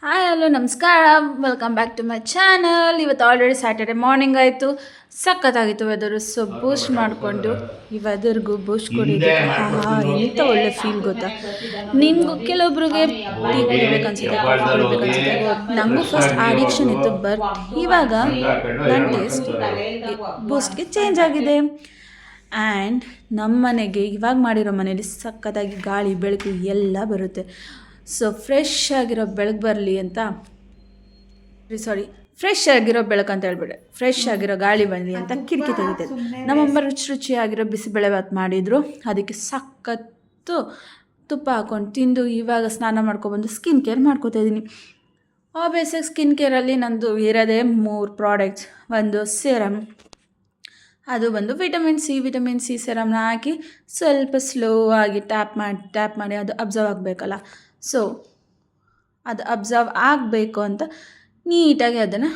Hi hello ನಮಸ್ಕಾರ, welcome back to my channel. ಇವತ್ತು already Saturday morning ಆಯಿತು. ಸಖತ್ತಾಗಿತ್ತು ವೆದರು. ಸೊ ಬೂಸ್ಟ್ ಮಾಡಿಕೊಂಡು ಈ ವೆದರ್ಗೂ ಬೂಸ್ಟ್ ಕುಡಿಯೋದು ಎಂಥ ಒಳ್ಳೆ ಫೀಲ್ ಗೊತ್ತಾ. ನಿಮಗೂ ಕೆಲವೊಬ್ರಿಗೆ ಟೀ ಕುಡಿಬೇಕನ್ಸುತ್ತೆ, ಕಾಫಿ ಕುಡಿಬೇಕನ್ಸುತ್ತೆ. ನನಗೂ ಫಸ್ಟ್ ಅಡಿಕ್ಷನ್ ಇತ್ತು, ಬಟ್ ಇವಾಗ ನನ್ನ ಟೇಸ್ಟ್ ಬೂಸ್ಟ್ಗೆ ಚೇಂಜ್ ಆಗಿದೆ. ಆ್ಯಂಡ್ ನಮ್ಮ ಮನೆಗೆ ಇವಾಗ ಮಾಡಿರೋ ಮನೇಲಿ ಸಖತ್ತಾಗಿ ಗಾಳಿ ಬೆಳಕು ಎಲ್ಲ ಬರುತ್ತೆ. ಸೊ ಫ್ರೆಶ್ ಆಗಿರೋ ಬೆಳಕು ಬರಲಿ ಅಂತ ಫ್ರೆಶ್ ಆಗಿರೋ ಬೆಳಕು ಅಂತ ಹೇಳ್ಬಿಟ್ಟೆ, ಫ್ರೆಶ್ ಆಗಿರೋ ಗಾಳಿ ಬರಲಿ ಅಂತ ಕಿಟಕಿ ತೆಗಿತೈತೆ. ನಮ್ಮಮ್ಮ ರುಚಿಯಾಗಿರೋ ಬಿಸಿಬೇಳೆಭಾತ್ ಮಾಡಿದರು. ಅದಕ್ಕೆ ಸಖತ್ತು ತುಪ್ಪ ಹಾಕ್ಕೊಂಡು ತಿಂದು ಇವಾಗ ಸ್ನಾನ ಮಾಡ್ಕೊಬಂದು ಸ್ಕಿನ್ ಕೇರ್ ಮಾಡ್ಕೋತಾ ಇದ್ದೀನಿ. ಆಬ್ವಿಯಸ್ಸಾಗಿ ಸ್ಕಿನ್ ಕೇರಲ್ಲಿ ನಂದು ಇರೋದೇ 3 ಪ್ರಾಡಕ್ಟ್ಸ್. ಒಂದು ಸೀರಮ್, ಅದು ಬಂದು ವಿಟಮಿನ್ ಸಿ ಸೆರಮ್ನ ಹಾಕಿ ಸ್ವಲ್ಪ ಸ್ಲೋ ಆಗಿ ಟ್ಯಾಪ್ ಮಾಡಿ ಅದು ಅಬ್ಸರ್ವ್ ಆಗಬೇಕಲ್ಲ. ಸೊ ಅದು ಅಬ್ಸರ್ವ್ ಆಗಬೇಕು ಅಂತ ನೀಟಾಗಿ ಅದನ್ನು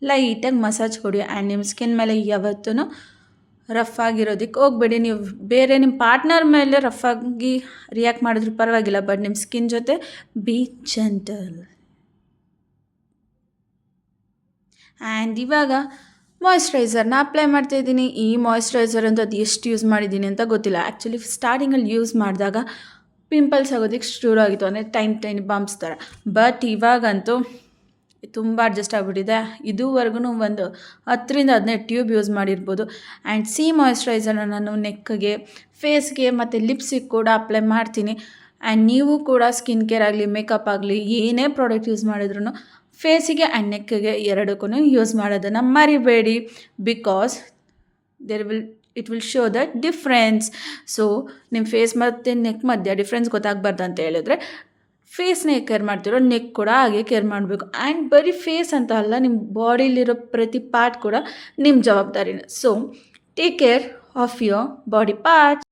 ಲೈಟಾಗಿ ಮಸಾಜ್ ಕೊಡಿ. ಆ್ಯಂಡ್ ನಿಮ್ಮ ಸ್ಕಿನ್ ಮೇಲೆ ಯಾವತ್ತೂ ರಫ್ ಆಗಿರೋದಕ್ಕೆ ಹೋಗಬೇಡಿ. ನೀವು ಬೇರೆ ನಿಮ್ಮ ಪಾರ್ಟ್ನರ್ ಮೇಲೆ ರಫ್ ಆಗಿ ರಿಯಾಕ್ಟ್ ಮಾಡಿದ್ರೂ ಪರವಾಗಿಲ್ಲ, ಬಟ್ ನಿಮ್ಮ ಸ್ಕಿನ್ ಜೊತೆ ಬಿ ಜೆಂಟಲ್. ಆ್ಯಂಡ್ ಇವಾಗ ಮಾಯ್ಶ್ಚರೈಸರ್ನ ಅಪ್ಲೈ ಮಾಡ್ತಾಯಿದ್ದೀನಿ. ಈ ಮಾಯ್ಶ್ಚರೈಸರ್ ಅಂತೂ ಅದು ಎಷ್ಟು ಯೂಸ್ ಮಾಡಿದ್ದೀನಿ ಅಂತ ಗೊತ್ತಿಲ್ಲ. ಆ್ಯಕ್ಚುಲಿ ಸ್ಟಾರ್ಟಿಂಗಲ್ಲಿ ಯೂಸ್ ಮಾಡಿದಾಗ ಪಿಂಪಲ್ಸ್ ಆಗೋದಕ್ಕೆ ಶುರು ಆಗಿತ್ತು, ಅಂದರೆ ಟೈನ್ ಬಂಪ್ಸ್ ಥರ. ಬಟ್ ಇವಾಗಂತೂ ತುಂಬ ಅಡ್ಜಸ್ಟ್ ಆಗಿಬಿಟ್ಟಿದೆ. ಇದುವರೆಗೂ ಒಂದು 10-15 ಟ್ಯೂಬ್ ಯೂಸ್ ಮಾಡಿರ್ಬೋದು. ಆ್ಯಂಡ್ ಸಿ ಮಾಯ್ಶ್ಚರೈಸರ್ನ ನಾನು ನೆಕ್ಗೆ, ಫೇಸ್ಗೆ ಮತ್ತು ಲಿಪ್ಸಿಗೆ ಕೂಡ ಅಪ್ಲೈ ಮಾಡ್ತೀನಿ. ಆ್ಯಂಡ್ ನೀವು ಕೂಡ ಸ್ಕಿನ್ ಕೇರ್ ಆಗಲಿ, ಮೇಕಪ್ ಆಗಲಿ, ಏನೇ ಪ್ರಾಡಕ್ಟ್ ಯೂಸ್ ಮಾಡಿದ್ರು ಫೇಸಿಗೆ ಆ್ಯಂಡ್ ನೆಕ್ಗೆ ಎರಡಕ್ಕೂ ಯೂಸ್ ಮಾಡೋದನ್ನು ಮರಿಬೇಡಿ. Because it will show the difference. So ನಿಮ್ಮ ಫೇಸ್ ಮತ್ತು ನೆಕ್ ಮಧ್ಯೆ ಡಿಫ್ರೆನ್ಸ್ ಗೊತ್ತಾಗಬಾರ್ದು ಅಂತ ಹೇಳಿದ್ರೆ ಫೇಸ್ನ ಕೇರ್ ಮಾಡ್ತಿರೋ ನೆಕ್ ಕೂಡ ಹಾಗೆ ಕೇರ್ ಮಾಡಬೇಕು. ಆ್ಯಂಡ್ ಬರೀ ಫೇಸ್ ಅಂತ ಅಲ್ಲ, ನಿಮ್ಮ ಬಾಡಿಲಿರೋ ಪ್ರತಿ ಪಾರ್ಟ್ ಕೂಡ ನಿಮ್ಮ ಜವಾಬ್ದಾರಿನೇ. So take care of your body parts.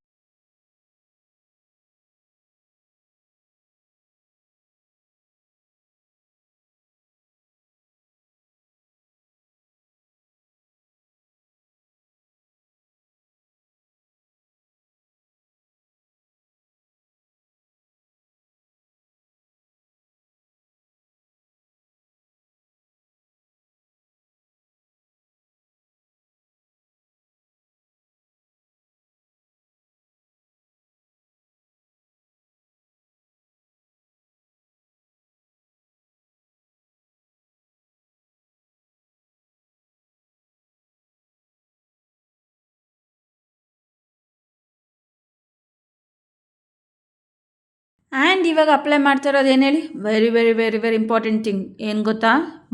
And ಇವಾಗ ಅಪ್ಲೈ ಮಾಡ್ತಾ ಇರೋದು ಏನು ಹೇಳಿ, very very very very important thing ಏನು ಗೊತ್ತಾ,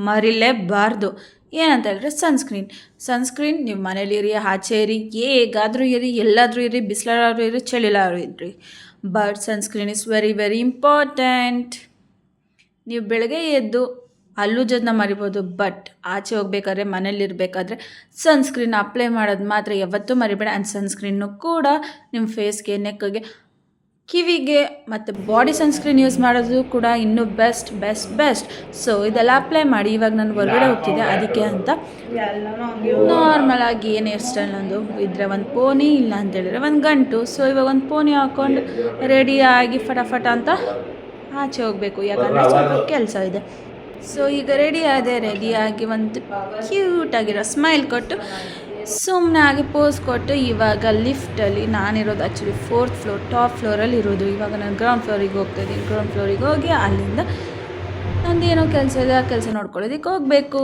ಮರಿಲೇಬಾರ್ದು. ಏನಂತ ಹೇಳಿದ್ರೆ ಸನ್ಸ್ಕ್ರೀನ್ ನೀವು ಮನೇಲಿರಿ, ಆಚೆ ಇರಿ, ಹೇಗಾದರೂ ಇರಿ, ಎಲ್ಲಾದರೂ ಇರಿ, ಬಿಸಿಲಾದ್ರೂ ಇರಿ, ಚಳಿಲಾದ್ರೂ ಇರಿ, but sunscreen is very very important. ನೀವು ಬೆಳಗ್ಗೆ ಎದ್ದು ಜೊತೆನ ಮರಿಬೋದು, ಬಟ್ ಆಚೆ ಹೋಗ್ಬೇಕಾದ್ರೆ, ಮನೇಲಿರಬೇಕಾದ್ರೆ ಸನ್ಸ್ಕ್ರೀನ್ ಅಪ್ಲೈ ಮಾಡೋದು ಮಾತ್ರ ಯಾವತ್ತೂ ಮರಿಬೇಡ. ಆ್ಯಂಡ್ ಸನ್ಸ್ಕ್ರೀನು ಕೂಡ ನಿಮ್ಮ ಫೇಸ್ಗೆ, ನೆಕ್ಗೆ, ಕಿವಿಗೆ ಮತ್ತು ಬಾಡಿ ಸನ್ಸ್ಕ್ರೀನ್ ಯೂಸ್ ಮಾಡೋದು ಕೂಡ ಇನ್ನೂ ಬೆಸ್ಟ್. ಸೊ ಇದೆಲ್ಲ ಅಪ್ಲೈ ಮಾಡಿ. ಇವಾಗ ನಾನು ಹೊರಗಡೆ ಹೋಗ್ತಿದ್ದೆ, ಅದಕ್ಕೆ ಅಂತ ನಾರ್ಮಲಾಗಿ ಏನು ಹೇರ್ ಸ್ಟೈಲ್ ನಂದು ಇದ್ದರೆ ಒಂದು ಪೋನಿ, ಇಲ್ಲ ಅಂತೇಳಿದರೆ ಒಂದು ಗಂಟು. ಸೊ ಇವಾಗ ಒಂದು ಪೋನಿ ಹಾಕ್ಕೊಂಡು ರೆಡಿಯಾಗಿ ಫಟಾಫಟ ಅಂತ ಆಚೆ ಹೋಗಬೇಕು, ಯಾಕಂದರೆ ಸ್ವಲ್ಪ ಕೆಲಸ ಇದೆ. ಸೊ ಈಗ ರೆಡಿಯಾಗಿ ಒಂದು ಕ್ಯೂಟಾಗಿರೋ ಸ್ಮೈಲ್ ಕೊಟ್ಟು ಸುಮ್ಮನೆ ಆಗಿ ಪೋಸ್ ಕೊಟ್ಟು ಇವಾಗ ಲಿಫ್ಟಲ್ಲಿ ನಾನಿರೋದು ಆ್ಯಕ್ಚುಲಿ 4th ಫ್ಲೋರ್, ಟಾಪ್ ಫ್ಲೋರಲ್ಲಿ ಇರೋದು. ಇವಾಗ ನಾನು ಗ್ರೌಂಡ್ ಫ್ಲೋರಿಗೆ ಹೋಗ್ತಾಯಿದ್ದೀನಿ. ಗ್ರೌಂಡ್ ಫ್ಲೋರಿಗೆ ಹೋಗಿ ಅಲ್ಲಿಂದ ನಂದು ಏನೋ ಕೆಲಸ ಇದೆ, ಆ ಕೆಲಸ ನೋಡ್ಕೊಳ್ಳೋದಕ್ಕೆ ಹೋಗಬೇಕು.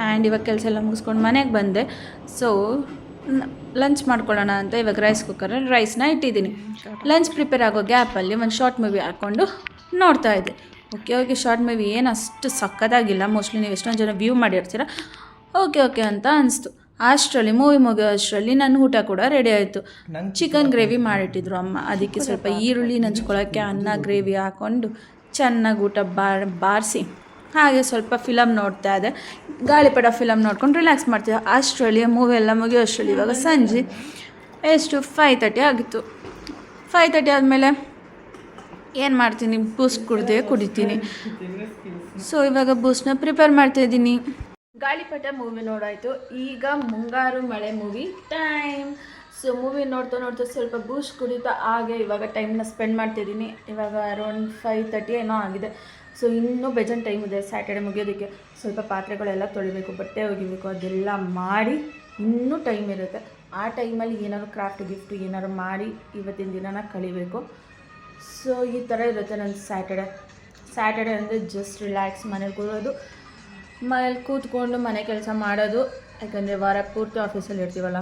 ಆ್ಯಂಡ್ ಇವಾಗ ಕೆಲಸ ಎಲ್ಲ ಮುಗಿಸ್ಕೊಂಡು ಮನೆಗೆ ಬಂದೆ. ಸೊ ಲಂಚ್ ಮಾಡ್ಕೊಳ್ಳೋಣ ಅಂತ ಇವಾಗ ರೈಸ್ ಕುಕ್ಕರಲ್ಲಿ ರೈಸ್ನ ಇಟ್ಟಿದ್ದೀನಿ. ಲಂಚ್ ಪ್ರಿಪೇರ್ ಆಗೋ ಗ್ಯಾಪಲ್ಲಿ ಒಂದು ಶಾರ್ಟ್ ಮೂವಿ ಹಾಕ್ಕೊಂಡು ನೋಡ್ತಾ ಇದ್ದೆ. ಓಕೆ ಶಾರ್ಟ್ ಮೂವಿ ಏನು ಅಷ್ಟು ಸಕ್ಕತ್ತಾಗಿಲ್ಲ, ಮೋಸ್ಟ್ಲಿ ನೀವು ಎಷ್ಟೊಂದು ಜನ ವ್ಯೂ ಮಾಡಿರ್ತೀರ. ಓಕೆ ಅಂತ ಅನಿಸ್ತು. ಅಷ್ಟರಲ್ಲಿ ಮೂವಿ ಮುಗಿಯೋ ಅಷ್ಟರಲ್ಲಿ ನನ್ನ ಊಟ ಕೂಡ ರೆಡಿ ಆಯಿತು. ಚಿಕನ್ ಗ್ರೇವಿ ಮಾಡಿಟ್ಟಿದ್ರು ಅಮ್ಮ. ಅದಕ್ಕೆ ಸ್ವಲ್ಪ ಈರುಳ್ಳಿ ನಂಚ್ಕೊಳ್ಳೋಕ್ಕೆ ಅನ್ನ ಗ್ರೇವಿ ಹಾಕ್ಕೊಂಡು ಚೆನ್ನಾಗಿ ಊಟ ಬಾರಿಸಿ ಹಾಗೆ ಸ್ವಲ್ಪ ಫಿಲಮ್ ನೋಡ್ತಾ ಇದ್ದೆ. ಗಾಳಿಪಟ ಫಿಲಮ್ ನೋಡ್ಕೊಂಡು ರಿಲ್ಯಾಕ್ಸ್ ಮಾಡ್ತಿದ್ದೆ. ಅಷ್ಟರಲ್ಲಿ ಮೂವಿ ಎಲ್ಲ ಮುಗಿಯೋ ಅಷ್ಟರಲ್ಲಿ ಇವಾಗ ಸಂಜೆ ಎಷ್ಟು 5:30 ಆಗಿತ್ತು. 5:30 ಆದಮೇಲೆ ಏನು ಮಾಡ್ತೀನಿ, ಬೂಸ್ಟ್ ಕುಡಿತೀನಿ. ಸೊ ಇವಾಗ ಬೂಸ್ಟ್ನ ಪ್ರಿಪೇರ್ ಮಾಡ್ತಾಯಿದ್ದೀನಿ. ಗಾಳಿಪಟ ಮೂವಿ ನೋಡಾಯಿತು. ಈಗ ಮುಂಗಾರು ಮಳೆ ಮೂವಿ ಟೈಮ್. ಸೊ ಮೂವಿ ನೋಡ್ತಾ ಸ್ವಲ್ಪ ಬೂಸ್ಟ್ ಕುಡಿತಾ ಹಾಗೆ ಇವಾಗ ಟೈಮ್ನ ಸ್ಪೆಂಡ್ ಮಾಡ್ತಿದ್ದೀನಿ. ಇವಾಗ ಅರೌಂಡ್ 5:30 ಏನೋ ಆಗಿದೆ. ಸೊ ಇನ್ನೂ ಬೇಜಾನ್ ಟೈಮ್ ಇದೆ ಸ್ಯಾಟರ್ಡೆ ಮುಗಿಯೋದಕ್ಕೆ. ಸ್ವಲ್ಪ ಪಾತ್ರೆಗಳೆಲ್ಲ ತೊಳಿಬೇಕು, ಬಟ್ಟೆ ಒಗಿಬೇಕು, ಅದೆಲ್ಲ ಮಾಡಿ ಇನ್ನೂ ಟೈಮ್ ಇರುತ್ತೆ. ಆ ಟೈಮಲ್ಲಿ ಏನಾದ್ರು ಕ್ರಾಫ್ಟ್ ಗಿಫ್ಟು ಏನಾದ್ರು ಮಾಡಿ ಇವತ್ತಿನ ದಿನನ ಕಳಿಬೇಕು. ಸೊ ಈ ಥರ ಇರುತ್ತೆ ನನ್ನ ಸ್ಯಾಟರ್ಡೆ ಅಂದರೆ ಜಸ್ಟ್ ರಿಲ್ಯಾಕ್ಸ್, ಮನೇಲಿ ಕೂರೋದು, ಮನೇಲಿ ಕೂತ್ಕೊಂಡು ಮನೆ ಕೆಲಸ ಮಾಡೋದು. ಯಾಕಂದರೆ ವಾರ ಪೂರ್ತಿ ಆಫೀಸಲ್ಲಿ ಇರ್ತೀವಲ್ಲ,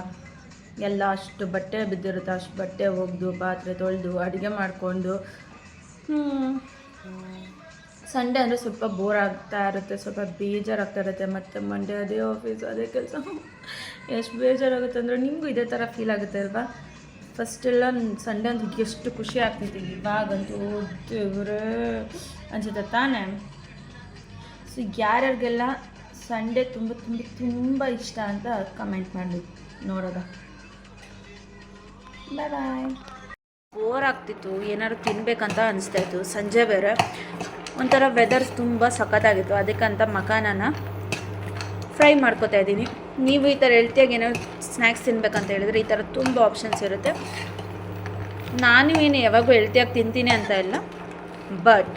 ಎಲ್ಲ ಅಷ್ಟು ಬಟ್ಟೆ ಬಿದ್ದಿರುತ್ತೆ, ಅಷ್ಟು ಬಟ್ಟೆ ಒಗೆದು ಪಾತ್ರೆ ತೊಳೆದು ಅಡುಗೆ ಮಾಡಿಕೊಂಡು. ಸಂಡೇ ಅಂದರೆ ಸ್ವಲ್ಪ ಬೋರ್ ಆಗ್ತಾ ಇರುತ್ತೆ, ಸ್ವಲ್ಪ ಬೇಜಾರಾಗ್ತಾ ಇರುತ್ತೆ. ಮತ್ತು ಮಂಡೇ ಅದೇ ಆಫೀಸ್ ಅದೇ ಕೆಲಸ, ಎಷ್ಟು ಬೇಜಾರಾಗುತ್ತೆ ಅಂದರೆ ನಿಮಗೂ ಇದೇ ಥರ ಫೀಲ್ ಆಗುತ್ತೆ ಅಲ್ವಾ? ಫಸ್ಟೆಲ್ಲ ಸಂಡೇ ಅಂತ ಎಷ್ಟು ಖುಷಿ ಆಗ್ತೈತಿ, ಇವಾಗಂತೂ ದೇವ್ರೇ ಅನಿಸುತ್ತೆ ತಾನೇ. ಸೊ ಯಾರ್ಯಾರಿಗೆಲ್ಲ ಸಂಡೇ ತುಂಬ ತುಂಬ ತುಂಬ ಇಷ್ಟ ಅಂತ ಕಮೆಂಟ್ ಮಾಡಿ ನೋಡೋದ. ಬಾಯ್ ಬಾಯ್. ಬೋರ್ ಆಗ್ತಿತ್ತು, ಏನಾದ್ರು ತಿನ್ನಬೇಕಂತ ಅನಿಸ್ತಾಯಿತ್ತು. ಸಂಜೆ ಬೇರೆ ಒಂಥರ ವೆದರ್ಸ್ ತುಂಬ ಸಖತ್ತಾಗಿತ್ತು, ಅದಕ್ಕಂತ ಮಖಾನನ ಫ್ರೈ ಮಾಡ್ಕೋತಾ ಇದ್ದೀನಿ. ನೀವು ಈ ಥರ ಹೆಲ್ತಿಯಾಗಿ ಏನಾದ್ರು ಸ್ನ್ಯಾಕ್ಸ್ ತಿನ್ಬೇಕಂತ ಹೇಳಿದ್ರೆ ಈ ಥರ ತುಂಬ ಆಪ್ಷನ್ಸ್ ಇರುತ್ತೆ. ನಾನು ಏನು ಯಾವಾಗೂ ಹೆಲ್ತಿಯಾಗಿ ತಿಂತೀನಿ ಅಂತ ಇಲ್ಲ, ಬಟ್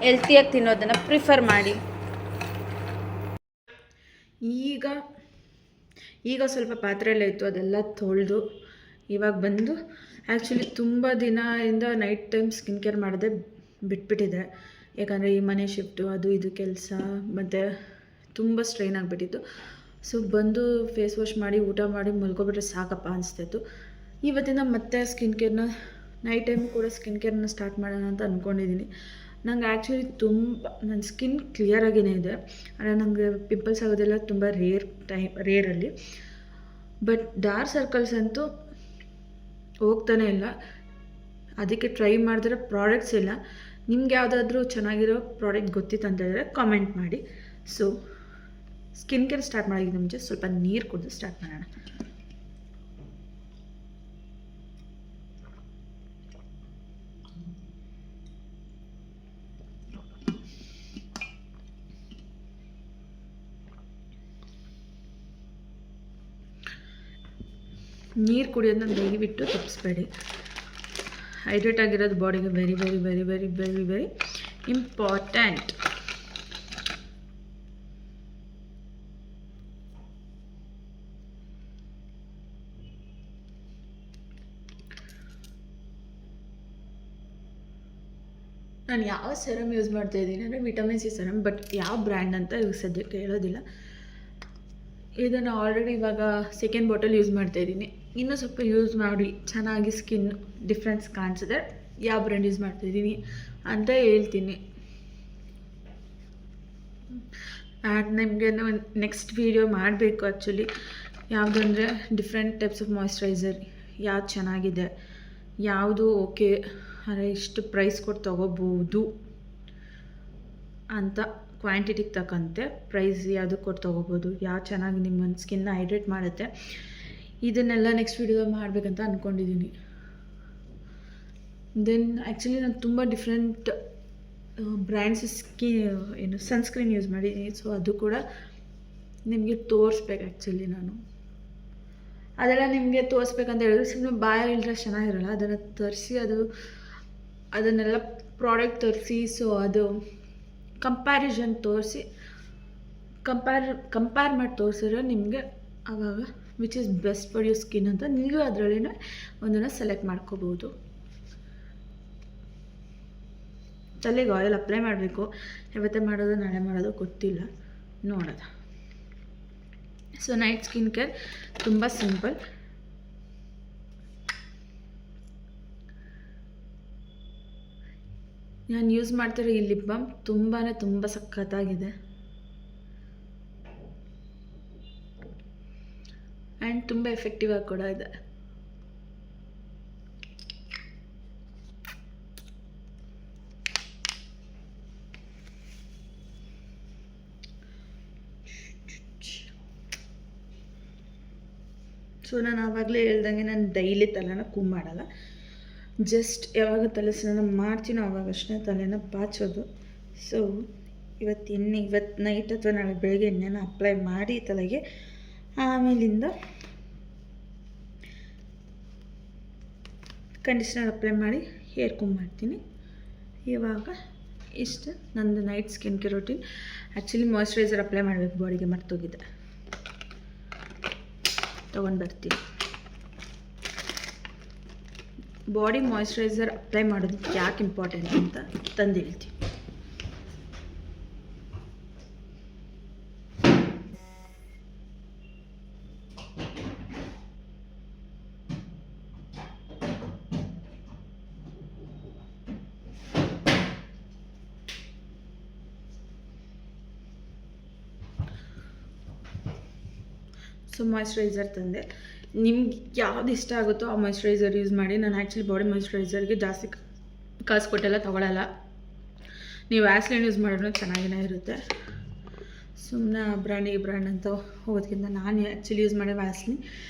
ಹೆಲ್ತಿಯಾಗಿ ತಿನ್ನೋದನ್ನು ಪ್ರಿಫರ್ ಮಾಡಿ. ಈಗ ಸ್ವಲ್ಪ ಪಾತ್ರೆ ಎಲ್ಲ ಇತ್ತು, ಅದೆಲ್ಲ ತೊಳೆದು ಇವಾಗ ಬಂದು ಆ್ಯಕ್ಚುಲಿ ತುಂಬ ದಿನದಿಂದ ನೈಟ್ ಟೈಮ್ ಸ್ಕಿನ್ ಕೇರ್ ಮಾಡೋದೇ ಬಿಟ್ಬಿಟ್ಟಿದೆ. ಯಾಕಂದರೆ ಈ ಮನೆ ಶಿಫ್ಟು ಅದು ಇದು ಕೆಲಸ ಮತ್ತು ತುಂಬ ಸ್ಟ್ರೈನ್ ಆಗಿಬಿಟ್ಟಿತ್ತು. ಸೊ ಬಂದು ಫೇಸ್ ವಾಶ್ ಮಾಡಿ ಊಟ ಮಾಡಿ ಮಲ್ಕೊಬಿಟ್ರೆ ಸಾಕಪ್ಪ ಅನಿಸ್ತಾಯಿತ್ತು. ಇವತ್ತಿಂದ ಮತ್ತೆ ಸ್ಕಿನ್ ಕೇರ್ನ ನೈಟ್ ಟೈಮ್ ಕೂಡ ಸ್ಕಿನ್ ಕೇರ್ನ ಸ್ಟಾರ್ಟ್ ಮಾಡೋಣ ಅಂತ ಅಂದ್ಕೊಂಡಿದ್ದೀನಿ. ನಂಗೆ ಆ್ಯಕ್ಚುಲಿ ನನ್ನ ಸ್ಕಿನ್ ಕ್ಲಿಯರಾಗೇ ಇದೆ, ಆದರೆ ನನಗೆ ಪಿಂಪಲ್ಸ್ ಆಗೋದೆಲ್ಲ ತುಂಬ ರೇರಲ್ಲಿ. ಬಟ್ ಡಾರ್ಕ್ ಸರ್ಕಲ್ಸ್ ಅಂತೂ ಹೋಗ್ತಾನೆ ಇಲ್ಲ. ಅದಕ್ಕೆ ಟ್ರೈ ಮಾಡಿದ್ರೆ ಪ್ರಾಡಕ್ಟ್ಸ್ ಇಲ್ಲ. ನಿಮ್ಗೆ ಯಾವುದಾದ್ರೂ ಚೆನ್ನಾಗಿರೋ ಪ್ರಾಡಕ್ಟ್ ಗೊತ್ತಿತ್ತು ಅಂತ ಹೇಳಿದ್ರೆ ಕಾಮೆಂಟ್ ಮಾಡಿ. ಸೊ ಸ್ಕಿನ್ ಕೇರ್ ಸ್ಟಾರ್ಟ್ ಮಾಡೋಕ್ಕಿಂತ ಮುಂಚೆ ಸ್ವಲ್ಪ ನೀರು ಕುಡಿದು ಸ್ಟಾರ್ಟ್ ಮಾಡೋಣ. ನೀರು ಕುಡಿಯೋದನ್ನ ದಯವಿಟ್ಟು ತಪ್ಪಿಸ್ಬೇಡಿ. ಹೈಡ್ರೇಟ್ ಆಗಿರೋದು ಬಾಡಿಗೆ very very very very very very important. ನಾನು ಯಾವ ಸೆರಮ್ ಯೂಸ್ ಮಾಡ್ತಾ ಇದ್ದೀನಿ ಅಂದರೆ ವಿಟಮಿನ್ ಸಿ ಸೆರಮ್, ಬಟ್ ಯಾವ ಬ್ರ್ಯಾಂಡ್ ಅಂತ ಇವಾಗ ಸದ್ಯಕ್ಕೆ ಹೇಳೋದಿಲ್ಲ. ಇದನ್ನು ಆಲ್ರೆಡಿ ಇವಾಗ ಸೆಕೆಂಡ್ ಬಾಟಲ್ ಯೂಸ್ ಮಾಡ್ತಾಯಿದ್ದೀನಿ. ಇನ್ನೂ ಸ್ವಲ್ಪ ಯೂಸ್ ಮಾಡಿ ಚೆನ್ನಾಗಿ ಸ್ಕಿನ್ ಡಿಫ್ರೆನ್ಸ್ ಕಾಣಿಸಿದ್ರೆ ಯಾವ ಬ್ರ್ಯಾಂಡ್ ಯೂಸ್ ಮಾಡ್ತಾಯಿದ್ದೀನಿ ಅಂತ ಹೇಳ್ತೀನಿ. ನಿಮಗೆ ನೆಕ್ಸ್ಟ್ ವೀಡಿಯೋ ಮಾಡಬೇಕು ಆ್ಯಕ್ಚುಲಿ. ಯಾವುದಂದರೆ ಡಿಫ್ರೆಂಟ್ ಟೈಪ್ಸ್ ಆಫ್ ಮಾಯ್ಶ್ಚರೈಸರ್ ಯಾವ್ದು ಚೆನ್ನಾಗಿದೆ, ಯಾವುದು ಓಕೆ ಅಂದರೆ ಇಷ್ಟು ಪ್ರೈಸ್ ಕೊಟ್ಟು ತೊಗೋಬೋದು ಅಂತ ಕ್ವಾಂಟಿಟಿಗೆ ತಕ್ಕಂತೆ ಪ್ರೈಸ್ ಯಾವುದು ಕೊಟ್ಟು ತೊಗೋಬೋದು, ಯಾವ್ದು ಚೆನ್ನಾಗಿ ನಿಮ್ಮ ಸ್ಕಿನ್ನ ಹೈಡ್ರೇಟ್ ಮಾಡುತ್ತೆ, ಇದನ್ನೆಲ್ಲ ನೆಕ್ಸ್ಟ್ ವೀಡಿಯೋ ಮಾಡಬೇಕಂತ ಅಂದ್ಕೊಂಡಿದ್ದೀನಿ. ದೆನ್ ಆ್ಯಕ್ಚುಲಿ ನಾನು ತುಂಬ ಡಿಫ್ರೆಂಟ್ ಬ್ರ್ಯಾಂಡ್ಸ್ ಸನ್ಸ್ಕ್ರೀನ್ ಯೂಸ್ ಮಾಡಿದ್ದೀನಿ. ಸೊ ಅದು ಕೂಡ ನಿಮಗೆ ತೋರಿಸ್ಬೇಕು. ಆ್ಯಕ್ಚುಲಿ ನಾನು ಅದೆಲ್ಲ ನಿಮಗೆ ತೋರಿಸ್ಬೇಕಂತ ಹೇಳಿದ್ರೆ ಸುಮ್ಮನೆ ಬಾಯಲ್ಲಿ ಹೇಳಿದ್ರೆ ಚೆನ್ನಾಗಿರಲ್ಲ. ಅದನ್ನು ತರಿಸಿ ಅದನ್ನೆಲ್ಲ ಪ್ರಾಡಕ್ಟ್ ತರಿಸಿ, ಸೊ ಅದು ಕಂಪ್ಯಾರಿಸನ್ ತೋರಿಸಿ ಕಂಪೇರ್ ಮಾಡಿ ತೋರಿಸಿದ್ರೆ ನಿಮಗೆ ಆವಾಗ which is best for your skin ಅಂತ ನೀವು ಅದರಲ್ಲಿನೇ ಒಂದನ್ನು ಸೆಲೆಕ್ಟ್ ಮಾಡ್ಕೋಬೋದು. ತಲೆಗೆ ಆಯಿಲ್ ಅಪ್ಲೈ ಮಾಡಬೇಕು. ಯಾವತ್ತೇ ಮಾಡೋದು ನಾಳೆ ಮಾಡೋದು ಗೊತ್ತಿಲ್ಲ, ನೋಡೋದ. ಸೊ ನೈಟ್ ಸ್ಕಿನ್ ಕೇರ್ ತುಂಬ ಸಿಂಪಲ್. ನಾನು ಯೂಸ್ ಮಾಡ್ತಿರೋ ಈ ಲಿಪ್ ಬಾಮ್ ತುಂಬ ಸಖತ್ತಾಗಿದೆ ಆ್ಯಂಡ್ ತುಂಬ ಎಫೆಕ್ಟಿವ್ ಆಗಿ ಕೂಡ ಇದೆ. ಸೊ ನಾನು ಆವಾಗಲೇ ಹೇಳ್ದಂಗೆ ನಾನು ಡೈಲಿ ತಲೆನ ಕೂಮ್ ಮಾಡಲ್ಲ. ಜಸ್ಟ್ ಯಾವಾಗ ತಲೆ ಸ್ನಾನ ಮಾಡ್ತೀನೋ ಆವಾಗಷ್ಟೇ ತಲೆನ ಬಾಚೋದು. ಸೊ ಇವತ್ತು ನೈಟ್ ಅಥವಾ ನಾಳೆ ಬೆಳಗ್ಗೆ ಎಣ್ಣೆನ ಅಪ್ಲೈ ಮಾಡಿ ತಲೆಗೆ, ಆಮೇಲಿಂದ ಕಂಡೀಷ್ನರ್ ಅಪ್ಲೈ ಮಾಡಿ ಹೇರ್ ಕೂಮ್ ಮಾಡ್ತೀನಿ. ಇವಾಗ ಇಷ್ಟು ನಂದು night skin care routine. Actually moisturiser apply ಮಾಡಬೇಕು ಬಾಡಿಗೆ, ಮರ್ತೋಗಿದೆ, ತೊಗೊಂಡು ಬರ್ತೀನಿ. ಬಾಡಿ ಮಾಯ್ಶ್ಚರೈಸರ್ ಅಪ್ಲೈ ಮಾಡೋದಕ್ಕೆ ಯಾಕೆ ಇಂಪಾರ್ಟೆಂಟ್ ಅಂತ ತಂದು ಹೇಳ್ತೀನಿ. ಸೊ ಮಾಯ್ಶ್ಚರೈಸರ್ ತಂದೆ, ನಿಮ್ಗೆ ಯಾವ್ದು ಇಷ್ಟ ಆಗುತ್ತೋ ಆ ಮಾಯ್ಶ್ಚರೈಸರ್ ಯೂಸ್ ಮಾಡಿ. ನಾನು ಆ್ಯಕ್ಚುಲಿ ಬಾಡಿ ಮಾಯ್ಶ್ಚರೈಸರ್ಗೆ ಜಾಸ್ತಿ ಕಾಸು ಕೊಟ್ಟೆಲ್ಲ ತೊಗೊಳಲ್ಲ. ನೀವು ವ್ಯಾಸ್ಲಿನ್ ಯೂಸ್ ಮಾಡಿದ್ರು ಚೆನ್ನಾಗಿನೇ ಇರುತ್ತೆ. ಸುಮ್ಮನೆ ಬ್ರ್ಯಾಂಡ್ ಅಂತ ಹೋಗೋದಕ್ಕಿಂತ ನಾನು ಆ್ಯಕ್ಚುಲಿ ಯೂಸ್ ಮಾಡೋ ವ್ಯಾಸ್ಲಿನ್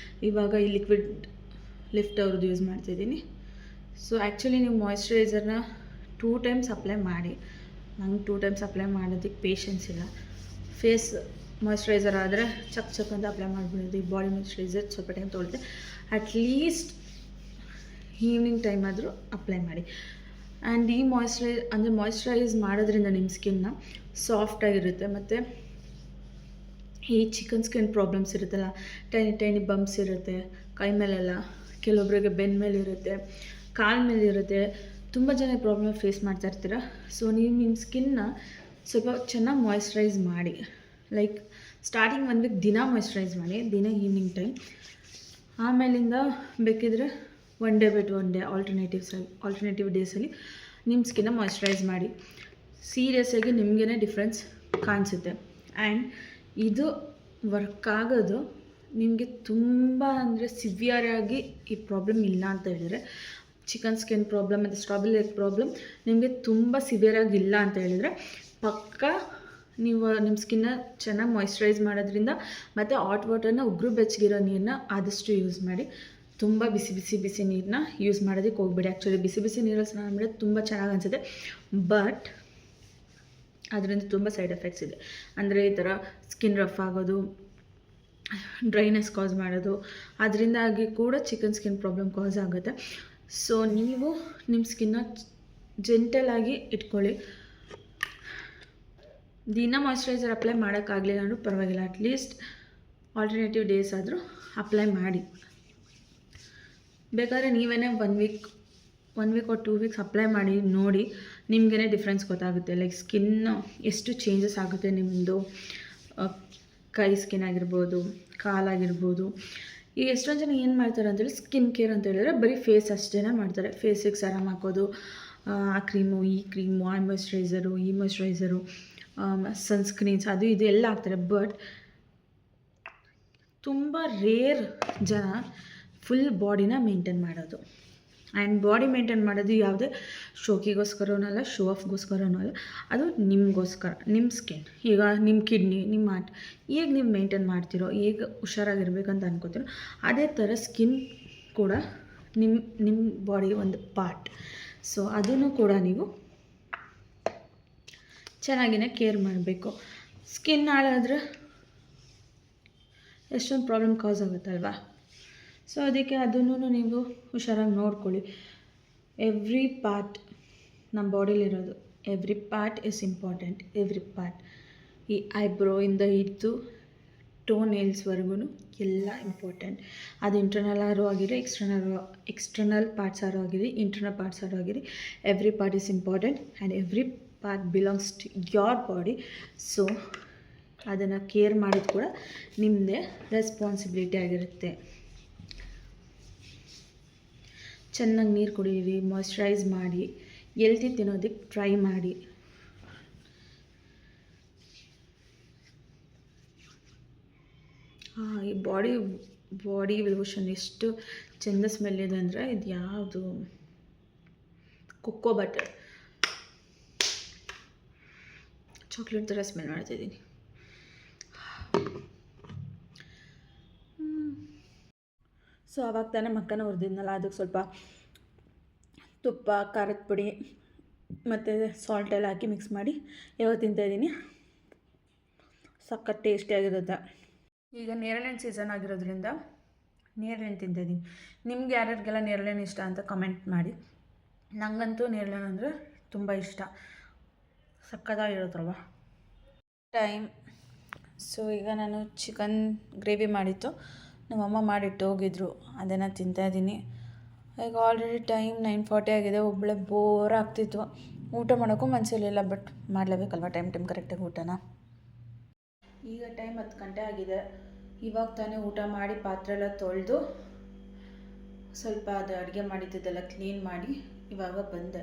ಇವಾಗ ಈ ಲಿಕ್ವಿಡ್ ಲಿಫ್ಟ್ ಅವ್ರದ್ದು ಯೂಸ್ ಮಾಡ್ತಿದ್ದೀನಿ. ಸೊ ಆ್ಯಕ್ಚುಲಿ ನೀವು ಮಾಯ್ಶ್ಚರೈಸರ್ನ 2 ಟೈಮ್ಸ್ ಅಪ್ಲೈ ಮಾಡಿ. ನಂಗೆ 2 ಟೈಮ್ಸ್ ಅಪ್ಲೈ ಮಾಡೋದಕ್ಕೆ ಪೇಷನ್ಸ್ ಇಲ್ಲ. ಫೇಸ್ ಮಾಯ್ಶ್ಚರೈಸರ್ ಆದರೆ ಚಕ್ ಅಂತ ಅಪ್ಲೈ ಮಾಡಿಬಿಡೋದು. ಈ ಬಾಡಿ ಮಾಯ್ಶ್ಚರೈಸರ್ ಸ್ವಲ್ಪ ಟೈಮ್ ತೊಗೊಳುತ್ತೆ. ಅಟ್ಲೀಸ್ಟ್ ಈವ್ನಿಂಗ್ ಟೈಮ್ ಆದರೂ ಅಪ್ಲೈ ಮಾಡಿ. ಆ್ಯಂಡ್ ಈ ಮಾಯ್ಶ್ಚರೈಸ್ ಮಾಡೋದ್ರಿಂದ ನಿಮ್ಮ ಸ್ಕಿನ್ನ ಸಾಫ್ಟಾಗಿರುತ್ತೆ. ಮತ್ತು ಈ ಚಿಕನ್ ಸ್ಕಿನ್ ಪ್ರಾಬ್ಲಮ್ಸ್ ಇರುತ್ತಲ್ಲ, ಟೈನಿ ಬಂಪ್ಸ್ ಇರುತ್ತೆ ಕೈ ಮೇಲೆಲ್ಲ, ಕೆಲವೊಬ್ಬರಿಗೆ ಬೆನ್ನ ಮೇಲೆ ಇರುತ್ತೆ, ಕಾಲ ಮೇಲೆ ಇರುತ್ತೆ. ತುಂಬ ಜನ ಪ್ರಾಬ್ಲಮ್ ಫೇಸ್ ಮಾಡ್ತಾ ಇರ್ತೀರ. ಸೊ ನೀವು ನಿಮ್ಮ ಸ್ಕಿನ್ನ ಸ್ವಲ್ಪ ಚೆನ್ನಾಗಿ ಮಾಯ್ಶ್ಚರೈಸ್ ಮಾಡಿ. ಲೈಕ್ ಸ್ಟಾರ್ಟಿಂಗ್ 1 ವೀಕ್ ದಿನ ಮಾಯ್ಶ್ಚರೈಸ್ ಮಾಡಿ, ದಿನ ಈವ್ನಿಂಗ್ ಟೈಮ್. ಆಮೇಲಿಂದ ಬೇಕಿದ್ರೆ 1 ಡೇ ಬಿಟ್ಟು 1 ಡೇ ಆಲ್ಟರ್ನೇಟಿವ್ ಡೇಸಲ್ಲಿ ನಿಮ್ಮ ಸ್ಕಿನ್ನ ಮಾಯ್ಶ್ಚರೈಸ್ ಮಾಡಿ. ಸೀರಿಯಸ್ಸಾಗಿ ನಿಮಗೇ ಡಿಫ್ರೆನ್ಸ್ ಕಾಣಿಸುತ್ತೆ. ಆ್ಯಂಡ್ ಇದು ವರ್ಕ್ ಆಗೋದು ನಿಮಗೆ ತುಂಬ ಅಂದರೆ ಸಿವಿಯರಾಗಿ ಈ ಪ್ರಾಬ್ಲಮ್ ಇಲ್ಲ ಅಂತ ಹೇಳಿದರೆ, ಚಿಕನ್ ಸ್ಕಿನ್ ಪ್ರಾಬ್ಲಮ್ ಮತ್ತು ಸ್ಟ್ರಾಬೆರಿ ಪ್ರಾಬ್ಲಮ್ ನಿಮಗೆ ತುಂಬ ಸಿವಿಯರಾಗಿಲ್ಲ ಅಂತ ಹೇಳಿದರೆ, ಪಕ್ಕಾ ನೀವು ನಿಮ್ಮ ಸ್ಕಿನ್ನ ಚೆನ್ನಾಗಿ ಮಾಯ್ಶ್ಚರೈಸ್ ಮಾಡೋದ್ರಿಂದ ಮತ್ತು ಹಾಟ್ ವಾಟರ್ನ ಉಗುರು ಬೆಚ್ಚಗಿರೋ ನೀರನ್ನ ಆದಷ್ಟು ಯೂಸ್ ಮಾಡಿ. ತುಂಬ ಬಿಸಿ ನೀರನ್ನ ಯೂಸ್ ಮಾಡೋದಕ್ಕೆ ಹೋಗ್ಬೇಡಿ. ಆ್ಯಕ್ಚುಲಿ ಬಿಸಿ ನೀರಲ್ಲಿ ಸ್ನಾನ ಮಾಡೋದು ತುಂಬ ಚೆನ್ನಾಗಿ ಅನಿಸುತ್ತೆ, ಬಟ್ ಅದರಿಂದ ತುಂಬ ಸೈಡ್ ಎಫೆಕ್ಟ್ಸ್ ಇದೆ. ಅಂದರೆ ಈ ಥರ ಸ್ಕಿನ್ ರಫ್ ಆಗೋದು, ಡ್ರೈನೆಸ್ ಕಾಸ್ ಮಾಡೋದು, ಅದರಿಂದಾಗಿ ಕೂಡ ಚಿಕನ್ ಸ್ಕಿನ್ ಪ್ರಾಬ್ಲಮ್ ಕಾಸ್ ಆಗುತ್ತೆ. ಸೊ ನೀವು ನಿಮ್ಮ ಸ್ಕಿನ್ನ ಜೆಂಟಲಾಗಿ ಇಟ್ಕೊಳ್ಳಿ. ದಿನ ಮಾಯ್ಶ್ಚರೈಸರ್ ಅಪ್ಲೈ ಮಾಡೋಕ್ಕಾಗಲಿಲ್ಲ ಅಂದರೂ ಪರವಾಗಿಲ್ಲ, ಅಟ್ಲೀಸ್ಟ್ ಆಲ್ಟರ್ನೇಟಿವ್ ಡೇಸ್ ಆದರೂ ಅಪ್ಲೈ ಮಾಡಿ. ಬೇಕಾದರೆ ನೀವೇ 1 ವೀಕ್ or 2 ವೀಕ್ಸ್ ಅಪ್ಲೈ ಮಾಡಿ ನೋಡಿ, ನಿಮಗೇ ಡಿಫ್ರೆನ್ಸ್ ಗೊತ್ತಾಗುತ್ತೆ. ಲೈಕ್ ಸ್ಕಿನ್ನು ಎಷ್ಟು ಚೇಂಜಸ್ ಆಗುತ್ತೆ. ನಿಮ್ಮದು ಕೈ ಸ್ಕಿನ್ ಆಗಿರ್ಬೋದು, ಕಾಲಾಗಿರ್ಬೋದು. ಈಗ ಎಷ್ಟೊಂದು ಜನ ಏನು ಮಾಡ್ತಾರೆ ಅಂತೇಳಿ ಸ್ಕಿನ್ ಕೇರ್ ಅಂತ ಹೇಳಿದ್ರೆ ಬರೀ ಫೇಸ್ ಅಷ್ಟೇ ಮಾಡ್ತಾರೆ. ಫೇಸಿಗೆ ಸರಮ್ ಹಾಕೋದು, ಆ ಕ್ರೀಮು ಈ ಕ್ರೀಮು, ಆ ಮಾಯ್ಶ್ಚರೈಸರು ಈ ಮಾಯ್ಶ್ಚರೈಸರು, ಸನ್ಸ್ಕ್ರೀನ್ಸ್ ಅದು ಇದು ಎಲ್ಲ ಹಾಕ್ತಾರೆ. ಬಟ್ ತುಂಬ ರೇರ್ ಜನ ಫುಲ್ ಬಾಡಿನ ಮೇಂಟೈನ್ ಮಾಡೋದು. ಆ್ಯಂಡ್ ಬಾಡಿ ಮೇಂಟೈನ್ ಮಾಡೋದು ಯಾವುದೇ ಶೋಕಿಗೋಸ್ಕರನೂ ಅಲ್ಲ, ಶೋ ಆಫ್ಗೋಸ್ಕರನೂ ಅಲ್ಲ. ಅದು ನಿಮಗೋಸ್ಕರ, ನಿಮ್ಮ ಸ್ಕಿನ್. ಈಗ ನಿಮ್ಮ ಕಿಡ್ನಿ, ನಿಮ್ಮ ಹಾರ್ಟ್ ಈಗ ನೀವು ಮೇಂಟೈನ್ ಮಾಡ್ತಿರೋ, ಈಗ ಹುಷಾರಾಗಿರ್ಬೇಕಂತ ಅನ್ಕೋತಿರೋ, ಅದೇ ಥರ ಸ್ಕಿನ್ ಕೂಡ ನಿಮ್ಮ ಬಾಡಿಗೆ ಒಂದು ಪಾರ್ಟ್. ಸೊ ಅದನ್ನು ಕೂಡ ನೀವು ಚೆನ್ನಾಗಿನೇ ಕೇರ್ ಮಾಡಬೇಕು. ಸ್ಕಿನ್ ಹಾಳಾದರೆ ಎಷ್ಟೊಂದು ಪ್ರಾಬ್ಲಮ್ ಕಾಸ್ ಆಗುತ್ತಲ್ವ. ಸೊ ಅದಕ್ಕೆ ಅದನ್ನು ನೀವು ಹುಷಾರಾಗಿ ನೋಡ್ಕೊಳ್ಳಿ. ಎವ್ರಿ ಪಾರ್ಟ್ ನಮ್ಮ ಬಾಡಿಲಿರೋದು, every part is important. Every part, ಈ ಐಬ್ರೋಯಿಂದ ಹಿಡಿದು ಟೋ ನೇಲ್ಸ್ವರೆಗೂ ಎಲ್ಲ ಇಂಪಾರ್ಟೆಂಟ್. ಅದು ಇಂಟರ್ನಲ್ ಆರು ಆಗಿರಿ, ಎಕ್ಸ್ಟರ್ನಲ್ ಪಾರ್ಟ್ಸ್ ಆರು ಆಗಿರಿ, ಇಂಟರ್ನಲ್ ಪಾರ್ಟ್ಸ್ ಆರು ಆಗಿರಿ, every part is important and every part belongs to your body. So ಅದನ್ನು ಕೇರ್ ಮಾಡೋದು ಕೂಡ ನಿಮ್ಮದೇ ರೆಸ್ಪಾನ್ಸಿಬಿಲಿಟಿ ಆಗಿರುತ್ತೆ. ಚೆನ್ನಾಗಿ ನೀರು ಕುಡೀರಿ, ಮಾಯ್ಶ್ಚರೈಸ್ ಮಾಡಿ, ಎಲ್ತಿ ತಿನ್ನೋದಕ್ಕೆ ಟ್ರೈ ಮಾಡಿ. ಈ ಬಾಡಿ ಲೋಷನ್ ಎಷ್ಟು ಚೆಂದ ಸ್ಮೆಲ್ ಇದೆ ಅಂದರೆ, ಇದು ಯಾವುದು ಕೊಕ್ಕೋ ಬಟರ್ ಚಾಕ್ಲೇಟ್ ಥರ ಸ್ಮೆಲ್ ಮಾಡ್ತಿದ್ದೀನಿ. ಸೊ ಆವಾಗ ತಾನೇ ಮಕ್ಕನ ಹುರಿದಿದ್ನಲ್ಲ, ಅದಕ್ಕೆ ಸ್ವಲ್ಪ ತುಪ್ಪ, ಖಾರದ ಪುಡಿ ಮತ್ತು ಸಾಲ್ಟ್ ಎಲ್ಲ ಹಾಕಿ ಮಿಕ್ಸ್ ಮಾಡಿ ಯಾವಾಗ ತಿಂತಾಯಿದ್ದೀನಿ. ಸಖತ್ ಟೇಸ್ಟಿಯಾಗಿರುತ್ತೆ. ಈಗ ನೇರಳೆಹಣ್ಣು ಸೀಸನ್ ಆಗಿರೋದ್ರಿಂದ ನೇರಳೆಹಣ್ಣು ತಿಂತಾಯಿದ್ದೀನಿ. ನಿಮ್ಗೆ ಯಾರ್ಯಾರಿಗೆಲ್ಲ ನೇರಳೆಹಣ್ಣು ಇಷ್ಟ ಅಂತ ಕಮೆಂಟ್ ಮಾಡಿ. ನನಗಂತೂ ನೇರಳೆಹಣ್ಣು ಅಂದರೆ ತುಂಬ ಇಷ್ಟ, ಸಕ್ಕತ್ತಾಗಿರುತ್ತಲ್ವ. ಟೈಮ್. ಸೊ ಈಗ ನಾನು ಚಿಕನ್ ಗ್ರೇವಿ ಮಾಡಿತ್ತು, ನಮ್ಮಮ್ಮ ಮಾಡಿಟ್ಟು ಹೋಗಿದ್ರು, ಅದನ್ನು ತಿಂತಾಯಿದ್ದೀನಿ. ಈಗ ಆಲ್ರೆಡಿ ಟೈಮ್ 9:40 ಆಗಿದೆ. ಒಬ್ಬಳೆ ಬೋರ್ ಆಗ್ತಿತ್ತು, ಊಟ ಮಾಡೋಕ್ಕೂ ಮನಸ್ಸಿರಲಿಲ್ಲ, ಬಟ್ ಮಾಡಲೇಬೇಕಲ್ವ ಟೈಮ್ ಕರೆಕ್ಟಾಗಿ ಊಟನ. ಈಗ ಟೈಮ್ 10 ಗಂಟೆ ಆಗಿದೆ. ಇವಾಗ ತಾನೇ ಊಟ ಮಾಡಿ ಪಾತ್ರೆ ಎಲ್ಲ ತೊಳೆದು ಸ್ವಲ್ಪ ಅದು ಅಡುಗೆ ಮಾಡಿದ್ದೆಲ್ಲ ಕ್ಲೀನ್ ಮಾಡಿ ಇವಾಗ ಬಂದೆ.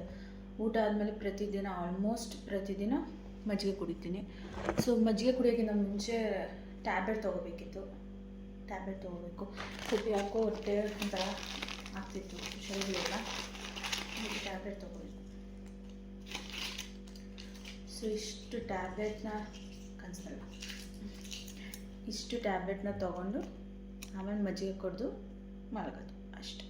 ಊಟ ಆದಮೇಲೆ ಆಲ್ಮೋಸ್ಟ್ ಪ್ರತಿದಿನ ಮಜ್ಜಿಗೆ ಕುಡಿತೀನಿ. ಸೊ ಮಜ್ಜಿಗೆ ಕುಡಿಯೋಕ್ಕಿಂತ ಮುಂಚೆ ಟ್ಯಾಬ್ಲೆಟ್ ತೊಗೋಬೇಕು. ಸ್ವಲ್ಪ ಯಾಕೋ ಹೊಟ್ಟೆ ಒಂಥರ ಆಗ್ತಿತ್ತು, ಹುಷಾರಿರಲಿಲ್ಲ, ಟ್ಯಾಬ್ಲೆಟ್ ತೊಗೋಬೇಕು. ಸೊ ಇಷ್ಟು ಟ್ಯಾಬ್ಲೆಟ್ನ ತೊಗೊಂಡು ಆಮೇಲೆ ಮಜ್ಜಿಗೆ ಕುಡಿದು ಮಲಗೋದು ಅಷ್ಟೆ.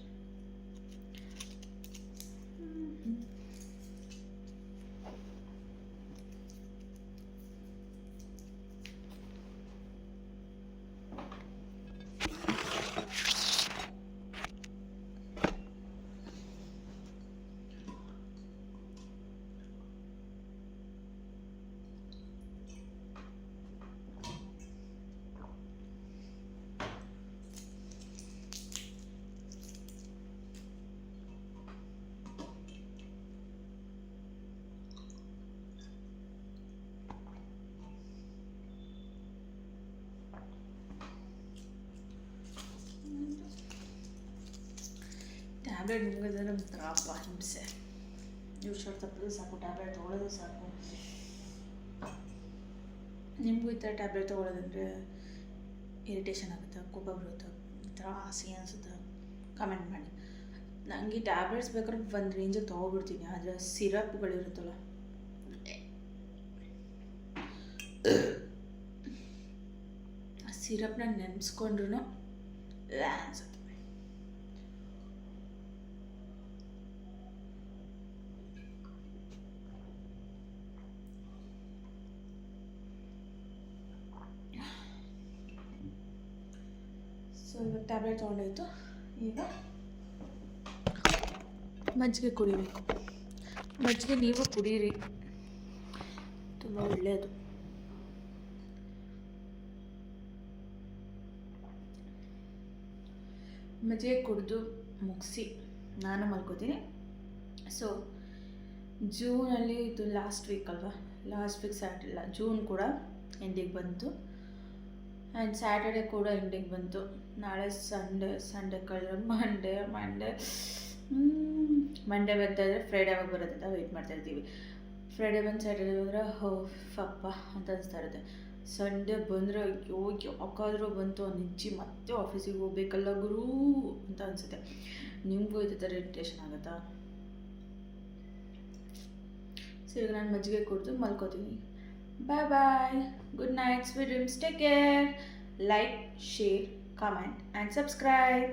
ಟ್ಯಾಬ್ಲೆಟ್ ಮುಗಿದ್ರೆ ಒಂಥರಪ್ಪ ಹಿಂಸೆ. ಹುಷಾರು ತಪ್ಪೋದು ಸಾಕು, ಟ್ಯಾಬ್ಲೆಟ್ ತೊಗೊಳ್ಳೋದು ಸಾಕು. ನಿಮಗೂ ಈ ಥರ ಟ್ಯಾಬ್ಲೆಟ್ ತೊಗೊಳ್ಳೋದಂದರೆ ಇರಿಟೇಷನ್ ಆಗುತ್ತೆ, ಕೋಪ ಬರುತ್ತೆ, ಈ ಥರ ಆಸೆ ಅನಿಸುತ್ತೆ, ಕಮೆಂಟ್ ಮಾಡಿ. ನನಗೆ ಟ್ಯಾಬ್ಲೆಟ್ಸ್ ಬೇಕಾದ್ರೆ ಒಂದು ರೇಂಜಿಗೆ ತೊಗೊಬಿಡ್ತೀನಿ, ಆದರೆ ಸಿರಪ್ಗಳಿರುತ್ತಲ್ಲ ಆ ಸಿರಪ್ನ ನೆನೆಸ್ಕೊಂಡ್ರೂ ಅನಿಸುತ್ತೆ. ಸೊ ಇವಾಗ ಟ್ಯಾಬ್ಲೆಟ್ ತೊಗೊಂಡಾಯ್ತು, ಈಗ ಮಜ್ಜಿಗೆ ಕುಡಿಬೇಕು. ಮಜ್ಜಿಗೆ ನೀವು ಕುಡೀರಿ, ತುಂಬ ಒಳ್ಳೆಯದು. ಮಜ್ಜಿಗೆ ಕುಡಿದು ಮುಗಿಸಿ ನಾನು ಮಲ್ಕೋತೀನಿ. ಸೊ ಜೂನಲ್ಲಿ ಇದು ಲಾಸ್ಟ್ ವೀಕ್ ಸ್ಯಾಟರ್ಡೆ, ಜೂನ್ ಕೂಡ ಎಂಡಿಗೆ ಬಂತು ಆ್ಯಂಡ್ ಸ್ಯಾಟರ್ಡೆ ಕೂಡ ಎಂಡಿಗೆ ಬಂತು. ನಾಳೆ ಸಂಡೇ ಕಳೆದ್ರೆ ಮಂಡೇ ಬರ್ತಾ ಇದ್ದರೆ ಫ್ರೈಡೇ ಆಗಿ ಬರುತ್ತೆ ಅಂತ ವೆಯ್ಟ್ ಮಾಡ್ತಾ ಇರ್ತೀವಿ. ಫ್ರೈಡೇ ಬಂದು ಸ್ಯಾಟರ್ಡೆ ಬಂದರೆ ಫಪ್ಪ ಅಂತ ಅನಿಸ್ತಾ ಇರುತ್ತೆ. ಸಂಡೇ ಬಂದರೆ ಅಯ್ಯೋ ಯಾಕಾದರೂ ಬಂತು ನಿಜ್ಜಿ ಮತ್ತೆ ಆಫೀಸಿಗೆ ಹೋಗ್ಬೇಕಲ್ಲ ಗುರು ಅಂತ ಅನಿಸುತ್ತೆ. ನಿಮಗೂ ಇದೇ ಥರ ಇರಿಟೇಷನ್ ಆಗುತ್ತಾ? ಸೊ ಈಗ ನಾನು ಮಜ್ಜಿಗೆ ಕುಡಿದು ಮಲ್ಕೋತೀನಿ. Bye, good night, sweet dreams, take care. Like, share, comment and subscribe.